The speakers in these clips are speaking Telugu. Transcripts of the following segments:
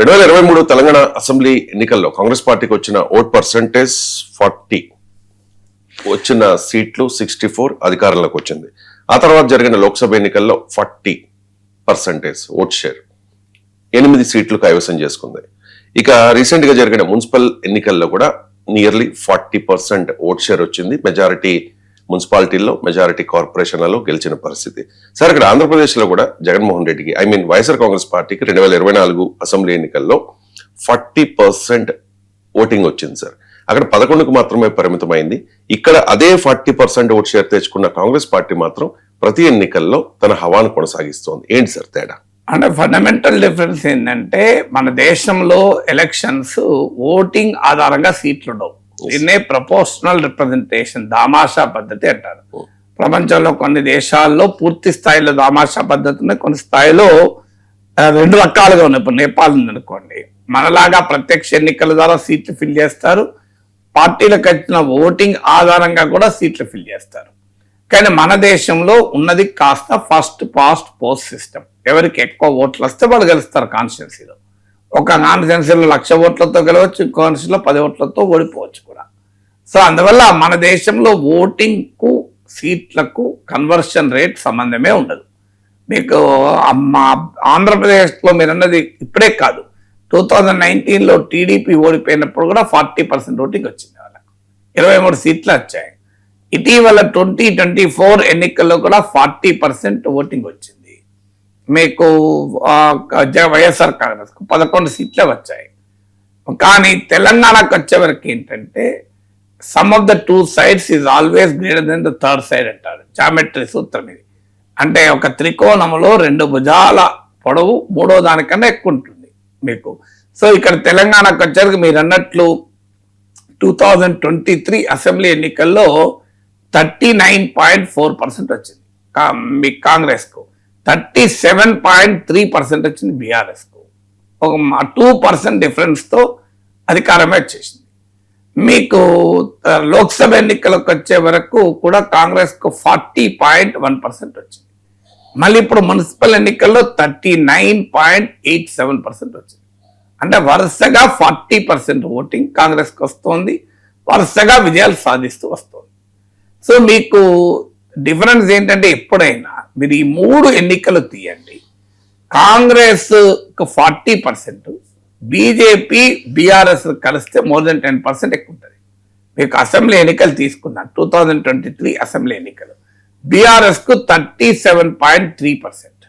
2023 తెలంగాణ అసెంబ్లీ ఎన్నికల్లో కాంగ్రెస్ పార్టీకి వచ్చిన ఓట్ పర్సెంటేజ్ 40, వచ్చిన సీట్లు 64, అధికారంలోకి వచ్చింది. ఆ తర్వాత జరిగిన లోక్సభ ఎన్నికల్లో 40% ఓట్ షేర్, 8 సీట్లు కైవసం చేసుకుంది. ఇక రీసెంట్ గా జరిగిన మున్సిపల్ ఎన్నికల్లో కూడా నియర్లీ 40% ఓట్ షేర్ వచ్చింది. మెజారిటీ మున్సిపాలిటీల్లో, మెజారిటీ కార్పొరేషన్లలో గెలిచిన పరిస్థితి. సార్, ఇక్కడ ఆంధ్రప్రదేశ్ లో కూడా జగన్మోహన్ రెడ్డికి వైఎస్ఆర్ కాంగ్రెస్ పార్టీకి 2024 అసెంబ్లీ ఎన్నికల్లో 40% ఓటింగ్ వచ్చింది సార్. అక్కడ 11కు మాత్రమే పరిమితమైంది. ఇక్కడ అదే 40% ఓట్ షేర్ తెచ్చుకున్న కాంగ్రెస్ పార్టీ మాత్రం ప్రతి ఎన్నికల్లో తన హవాను కొనసాగిస్తోంది. ఏంటి సార్ తేడా? అంటే ఫండమెంటల్ డిఫరెన్స్ ఏంటంటే, మన దేశంలో ఎలక్షన్స్ ఓటింగ్ ఆధారంగా సీట్లు ఉండవు. దీన్నే ప్రపోర్షనల్ రిప్రజెంటేషన్, దామాషా పద్ధతి అంటారు. ప్రపంచంలో కొన్ని దేశాల్లో పూర్తి స్థాయిలో దామాషా పద్ధతి ఉన్నాయి, కొన్ని స్థాయిలో 2 రకాలుగా ఉన్నాయి. ఇప్పుడు నేపాల్ ఉందనుకోండి, మనలాగా ప్రత్యక్ష ఎన్నికల ద్వారా సీట్లు ఫిల్ చేస్తారు, పార్టీలకు వచ్చిన ఓటింగ్ ఆధారంగా కూడా సీట్లు ఫిల్ చేస్తారు. కానీ మన దేశంలో ఉన్నది కాస్త ఫస్ట్ పాస్ట్ పోస్ట్ సిస్టమ్. ఎవరికి ఎక్కువ ఓట్లు వస్తే వాళ్ళు గెలుస్తారు. కాన్స్టిట్యున్సీలో ఒక కాన్స్టిట్యున్సీలో 1,00,000 ఓట్లతో గెలవచ్చు, ఇంకో కాన్స్టిట్యూన్సీలో 10 ఓట్లతో ఓడిపోవచ్చు కూడా. సో అందువల్ల మన దేశంలో ఓటింగ్కు సీట్లకు కన్వర్షన్ రేట్ సంబంధమే ఉండదు. మీకు ఆంధ్రప్రదేశ్లో మీరు అన్నది ఇప్పుడే కాదు, 2019లో టీడీపీ ఓడిపోయినప్పుడు కూడా 40% ఓటింగ్ వచ్చింది. వాళ్ళకు 23 సీట్లు వచ్చాయి. ఇటీవల 2024 ఎన్నికల్లో కూడా 40% ఓటింగ్ వచ్చింది. మీకు వైఎస్ఆర్ కాంగ్రెస్ 11 సీట్లే వచ్చాయి. కానీ తెలంగాణకు వచ్చేవరకు ఏంటంటే, some of the 2 sides is always greater than the third side అంటారు. జామెట్రీ సూత్రం ఇది. అంటే ఒక త్రికోణంలో 2 భుజాల పొడవు 3వ దానికన్నా ఎక్కువ ఉంటుంది మీకు. సో ఇక్కడ తెలంగాణకు వచ్చేసరికి మీరు అన్నట్లు 2023 అసెంబ్లీ ఎన్నికల్లో 39.4% వచ్చింది మీ కాంగ్రెస్కు, 37.3% వచ్చింది బీఆర్ఎస్కు. ఒక 2% డిఫరెన్స్తో అధికారమే వచ్చేసింది. మీకు లోక్సభ ఎన్నికలకు వచ్చే వరకు కూడా కాంగ్రెస్కు 40.1% వచ్చింది. మళ్ళీ ఇప్పుడు మున్సిపల్ ఎన్నికల్లో 39.87% వచ్చింది. అంటే వరుసగా 40% ఓటింగ్ కాంగ్రెస్కి వస్తుంది, వరుసగా విజయాలు సాధిస్తూ వస్తుంది. సో మీకు డిఫరెన్స్ ఏంటంటే, ఎప్పుడైనా మీరు ఈ 3 ఎన్నికలు తీయండి, కాంగ్రెస్ 40%, బీజేపీ బీఆర్ఎస్ కలిస్తే మోర్ దెన్ 10% ఎక్కువ ఉంటుంది. మీకు అసెంబ్లీ ఎన్నికలు తీసుకున్నాను, 2023 అసెంబ్లీ ఎన్నికలు బీఆర్ఎస్ కు 37.3%,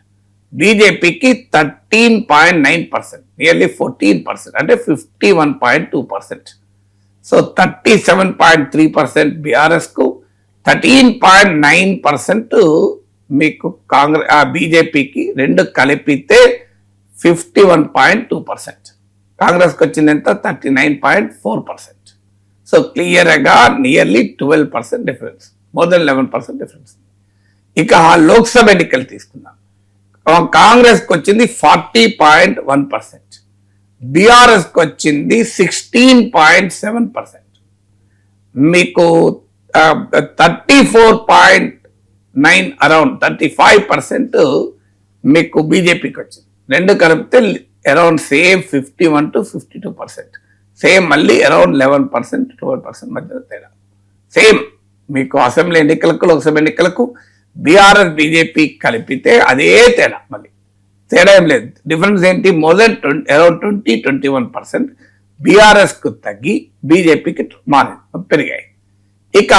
బీజేపీకి 13.9%, నియర్లీ 14%, అంటే 51.2%. సో 37.3% బీఆర్ఎస్ కు, 13.9% మీకు బీజేపీకి, 2 కలిపితే 51.2%. కాంగ్రెస్కి వచ్చింది ఎంత? 39.4%. సో క్లియర్గా nearly 12% difference, more than 11% difference. ఇక లోక్సభ ఎన్నికలు తీసుకుందాం, కాంగ్రెస్కి వచ్చింది 40.1%, బీఆర్ఎస్కి వచ్చింది 16.7%, మీకు 34.9 అరౌండ్ 35% మీకు బీజేపీకి వచ్చింది. 2 కలిపితే అరౌండ్ సేమ్ 51 to 52%, సేమ్ మళ్ళీ అరౌండ్ 11% 12% మధ్య తేడా. సేమ్ మీకు అసెంబ్లీ ఎన్నికలకు లోక్సభ ఎన్నికలకు బీఆర్ఎస్ బీజేపీ కలిపితే అదే తేడా, మళ్ళీ తేడా ఏం లేదు. డిఫరెన్స్ ఏంటి? మోర్ దెన్ అరౌండ్ 20-21% బీఆర్ఎస్కు తగ్గి బీజేపీకి పెరిగాయి. ఇక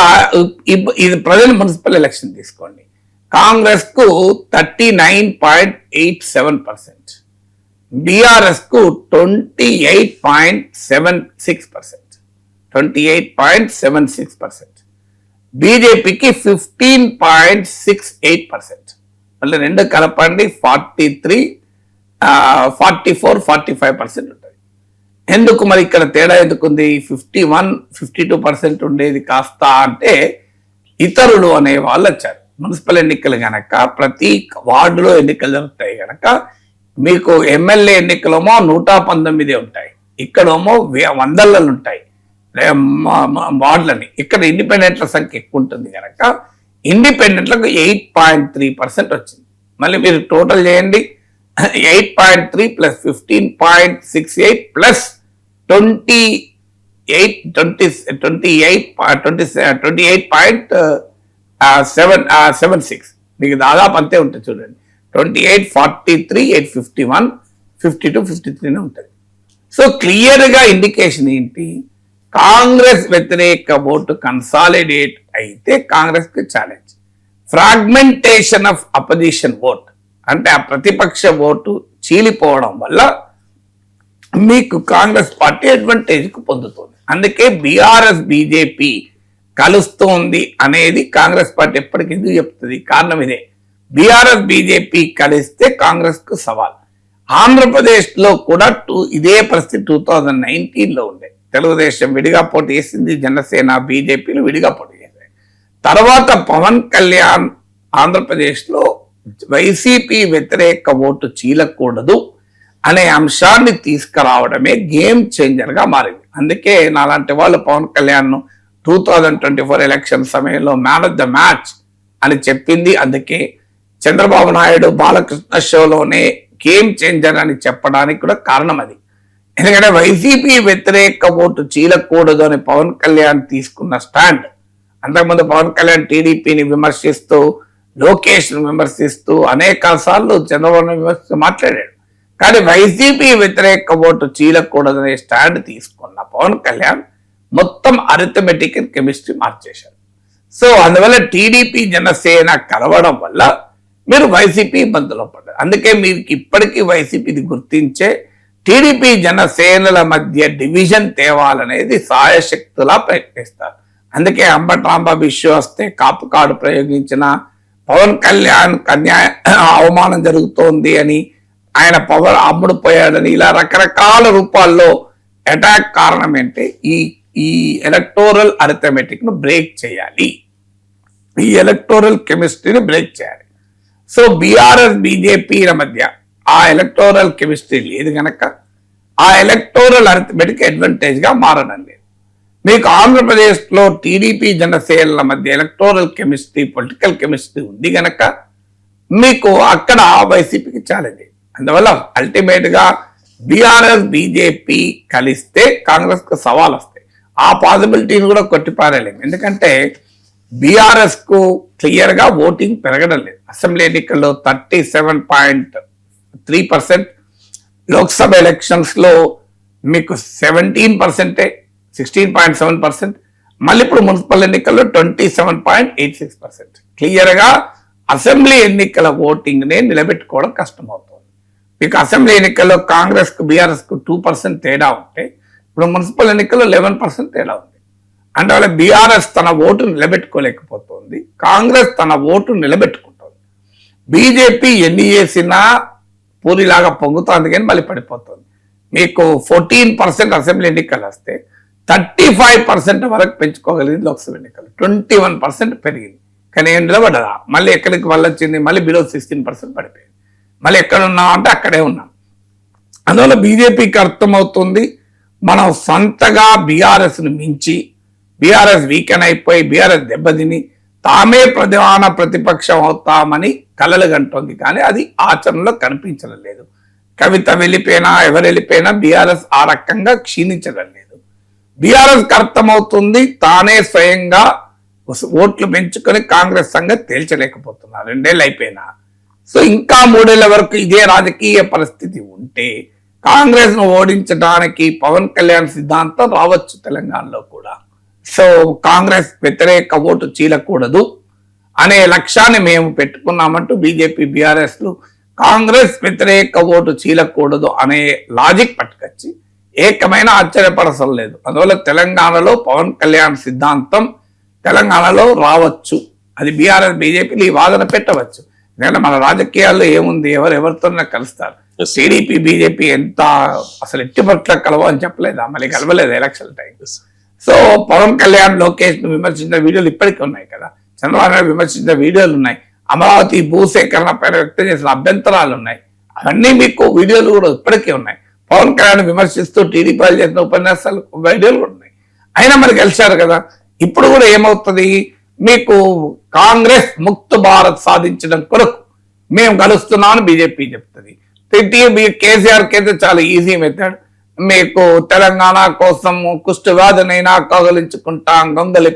ఇది ప్రజెంట్ మున్సిపల్ ఎలక్షన్ తీసుకోండి, కాంగ్రెస్ కు 39.87%, బీఆర్ఎస్ కు 28.76%, బీజేపీకి 15.68%. మళ్ళీ 2 కలపండి 44-45% ఉంటుంది. ఎందుకు మరి ఇక్కడ తేడా ఎందుకుంది? 51-52% ఉండేది కాస్త అంటే ఇతరులు అనే వాళ్ళు వచ్చారు. మున్సిపల్ ఎన్నికలు గనక ప్రతి వార్డులో ఎన్నికలు జరుగుతాయి గనక మీకు ఎమ్మెల్యే ఎన్నికలేమో 119 ఉంటాయి, ఇక్కడేమో 100లలో ఉంటాయి వార్డులని. ఇక్కడ ఇండిపెండెంట్ల సంఖ్య ఎక్కువ ఉంటుంది కనుక ఇండిపెండెంట్లకు 8.3% వచ్చింది. మళ్ళీ మీరు టోటల్ చేయండి, 8.3 plus 15.68 plus 28.76 మీకు దాదాపు అంతే ఉంటుంది చూడండి. 28, 43, 851, 52, 53 ఉంటుంది. సో క్లియర్ గా ఇండికేషన్ ఏంటి? కాంగ్రెస్ వ్యతిరేక ఓటు కన్సాలిడేట్ అయితే కాంగ్రెస్ కి challenge. Fragmentation of opposition vote అంటే ఆ ప్రతిపక్ష ఓటు చీలిపోవడం వల్ల మీకు కాంగ్రెస్ పార్టీ అడ్వాంటేజ్ కు పొందుతుంది. అందుకే బీఆర్ఎస్ బీజేపీ కలుస్తోంది అనేది కాంగ్రెస్ పార్టీ ఎప్పటికీ ఎందుకు చెప్తుంది? కారణం ఇదే. బీఆర్ఎస్ బీజేపీ కలిస్తే కాంగ్రెస్ కు సవాల్. ఆంధ్రప్రదేశ్ లో కూడా ఇదే పరిస్థితి 2019లో ఉండే. తెలుగుదేశం విడిగా పోటీ చేసింది, జనసేన బీజేపీలు విడిగా పోటీ చేశాయి. తర్వాత పవన్ కళ్యాణ్ ఆంధ్రప్రదేశ్ లో వైసీపీ వ్యతిరేక ఓటు చీలకూడదు అనే అంశాన్ని తీసుకురావడమే గేమ్ చేంజర్ గా మారింది. అందుకే నాలాంటి వాళ్ళు పవన్ కళ్యాణ్ 2024 ఎలక్షన్ సమయంలో మ్యాన్ ఆఫ్ ద మ్యాచ్ అని చెప్పింది. అందుకే చంద్రబాబు నాయుడు బాలకృష్ణ షోలోనే గేమ్ చేంజర్ అని చెప్పడానికి కూడా కారణం అది. ఎందుకంటే వైసీపీ వ్యతిరేక ఓటు చీలకూడదు అని పవన్ కళ్యాణ్ తీసుకున్న స్టాండ్. అంతకుముందు పవన్ కళ్యాణ్ టీడీపీని విమర్శిస్తూ, లోకేష్ విమర్శిస్తూ అనేక సార్లు చంద్రబాబు విమర్శిస్తూ మాట్లాడాడు. కానీ వైసీపీ వ్యతిరేక ఓటు చీలకూడదనే స్టాండ్ తీసుకున్న పవన్ కళ్యాణ్ మొత్తం అరిథమెటిక్ అండ్ కెమిస్ట్రీ మార్చేశారు. సో అందువల్ల టీడీపీ జనసేన కలవడం వల్ల మీరు వైసీపీ ఇబ్బందులో పడ్డారు. అందుకే మీకు ఇప్పటికీ వైసీపీని గుర్తించే టీడీపీ జనసేనల మధ్య డివిజన్ తేవాలనేది సాయశక్తులా ప్రయత్నిస్తారు. అందుకే అంబటి రాంబాబు ఇష్యూ వస్తే కాపు కార్డు ప్రయోగించిన, పవన్ కళ్యాణ్ అన్యాయ అవమానం జరుగుతోంది అని, ఆయన పవర్ అమ్ముడు పోయాడని, ఇలా రకరకాల రూపాల్లో అటాక్ కారణం ఏంటి? ఈ ఎలక్టోరల్ అరిథమెటిక్ ను బ్రేక్ చేయాలి, ఈ ఎలక్టోరల్ కెమిస్ట్రీని బ్రేక్ చేయాలి. సో బీఆర్ఎస్ బీజేపీల మధ్య ఆ ఎలక్టోరల్ కెమిస్ట్రీ లేదు కనుక ఆ ఎలక్టోరల్ అరిథమెటిక్ అడ్వాంటేజ్ గా మారడం లేదు. మీకు ఆంధ్రప్రదేశ్ లో టీడీపీ జనసేనల మధ్య ఎలక్టోరల్ కెమిస్ట్రీ, పొలిటికల్ కెమిస్ట్రీ ఉంది కనుక మీకు అక్కడ వైసీపీకి ఛాలెంజ్. అందువల్ల అల్టిమేట్ గా బీఆర్ఎస్ బీజేపీ కలిస్తే కాంగ్రెస్ కు సవాల్ వస్తాయి. ఆ పాసిబిలిటీని కూడా కొట్టిపారేలేము. ఎందుకంటే బీఆర్ఎస్ కు క్లియర్ గా ఓటింగ్ పెరగడం లేదు. అసెంబ్లీ ఎన్నికల్లో 37.3%, లోక్సభ ఎలక్షన్స్ లో మీకు 17%, 16.7%, మళ్ళీ ఇప్పుడు మున్సిపల్ ఎన్నికల్లో 27.86%. క్లియర్ గా అసెంబ్లీ ఎన్నికల ఓటింగ్ నే నిలబెట్టుకోవడం కష్టమవుతుంది. మీకు అసెంబ్లీ ఎన్నికల్లో కాంగ్రెస్ కు బీఆర్ఎస్ కు 2% తేడా ఉంటే ఇప్పుడు మున్సిపల్ ఎన్నికల్లో 11% తేడా ఉంది. అందువల్ల బీఆర్ఎస్ తన ఓటు నిలబెట్టుకోలేకపోతుంది, కాంగ్రెస్ తన ఓటు నిలబెట్టుకుంటుంది. బీజేపీ ఎన్ని చేసినా పూరిలాగా పొంగుతోంది కానీ మళ్ళీ పడిపోతుంది. మీకు 14% అసెంబ్లీ ఎన్నికలు వస్తే 35% వరకు పెంచుకోగలిగింది లోక్సభ ఎన్నికలు. 21% పెరిగింది కానీ ఏం నిలబడదా. మళ్ళీ ఎక్కడికి వచ్చింది? మళ్ళీ బిలో 16% పడిపోయింది. మళ్ళీ ఎక్కడ ఉన్నాం అంటే అక్కడే ఉన్నాం. అందువల్ల బీజేపీకి అర్థమవుతుంది మనం సొంతగా బీఆర్ఎస్ ను మించి, బీఆర్ఎస్ వీకెన్ అయిపోయి బీఆర్ఎస్ దెబ్బతిని తామే ప్రధాన ప్రతిపక్షం అవుతామని కలలు కంటోంది. కానీ అది ఆచరణలో కనిపించడం లేదు. కవిత వెళ్ళిపోయినా, ఎవరు వెళ్ళిపోయినా బీఆర్ఎస్ ఆ రకంగా క్షీణించడం లేదు. బీఆర్ఎస్ అర్థమవుతుంది తానే స్వయంగా ఓట్లు పెంచుకొని కాంగ్రెస్ సంగతి తేల్చలేకపోతున్నారు 2 ఏళ్ళు అయిపోయినా. సో ఇంకా 3 ఏళ్ల వరకు ఇదే రాజకీయ పరిస్థితి ఉంటే కాంగ్రెస్ ను ఓడించడానికి పవన్ కళ్యాణ్ సిద్ధాంతం రావచ్చు తెలంగాణలో కూడా. సో కాంగ్రెస్ వ్యతిరేక ఓటు చీలకూడదు అనే లక్ష్యాన్ని మేము పెట్టుకున్నామంటూ బీజేపీ బీఆర్ఎస్ లు కాంగ్రెస్ వ్యతిరేక ఓటు చీలకూడదు అనే లాజిక్ పట్టుకొచ్చి ఏకమైన ఆశ్చర్యపడసం లేదు. అందువల్ల తెలంగాణలో పవన్ కళ్యాణ్ సిద్ధాంతం తెలంగాణలో రావచ్చు. అది బీఆర్ఎస్ బీజేపీలు ఈ వాదన పెట్టవచ్చు. ఎందుకంటే మన రాజకీయాల్లో ఏముంది, ఎవరితోనే కలుస్తారు. టీడీపీ బీజేపీ ఎంత అసలు ఎట్టి పట్ల కలవ అని చెప్పలేదా? మళ్ళీ కలవలేదు election time. So Pawan Kalyan Lokesh ను విమర్శించిన వీడియోలు ఇప్పటికీ ఉన్నాయి కదా, చంద్రబాబు నాయుడు విమర్శించిన వీడియోలు ఉన్నాయి, అమరావతి భూసేకరణ పైన వ్యక్తం చేసిన అభ్యంతరాలు ఉన్నాయి, అవన్నీ మీకు వీడియోలు కూడా ఇప్పటికీ ఉన్నాయి. పవన్ కళ్యాణ్ విమర్శిస్తూ టీడీపీ చేసిన ఉపన్యాసాలు వీడియోలు కూడా ఉన్నాయి. అయినా మరి గెలిచారు కదా. ఇప్పుడు కూడా ఏమవుతుంది, మీకు కాంగ్రెస్ ముక్త భారత్ సాధించడం కొరకు మేము కలుస్తున్నామని బీజేపీ చెప్తుంది. కేసీఆర్ కి అయితే చాలా ఈజీ మెథడ్. మీకు తెలంగాణ కోసం కుష్ఠవ్యాధినైనా కౌగలించుకుంటాం, గొంగలి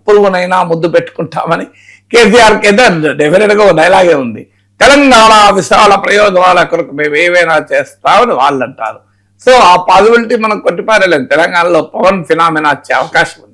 పురుగునైనా ముద్దు పెట్టుకుంటామని కేసీఆర్ కి అయితే డెఫినెట్ గా ఒక డైలాగే ఉంది. తెలంగాణ విశాల ప్రయోజనాల కొరకు మేము ఏవైనా చేస్తామని వాళ్ళు అంటారు. సో ఆ పాసిబిలిటీ మనం కొట్టిపారలేము. తెలంగాణలో పవన్ ఫినామినా వచ్చే అవకాశం ఉంది.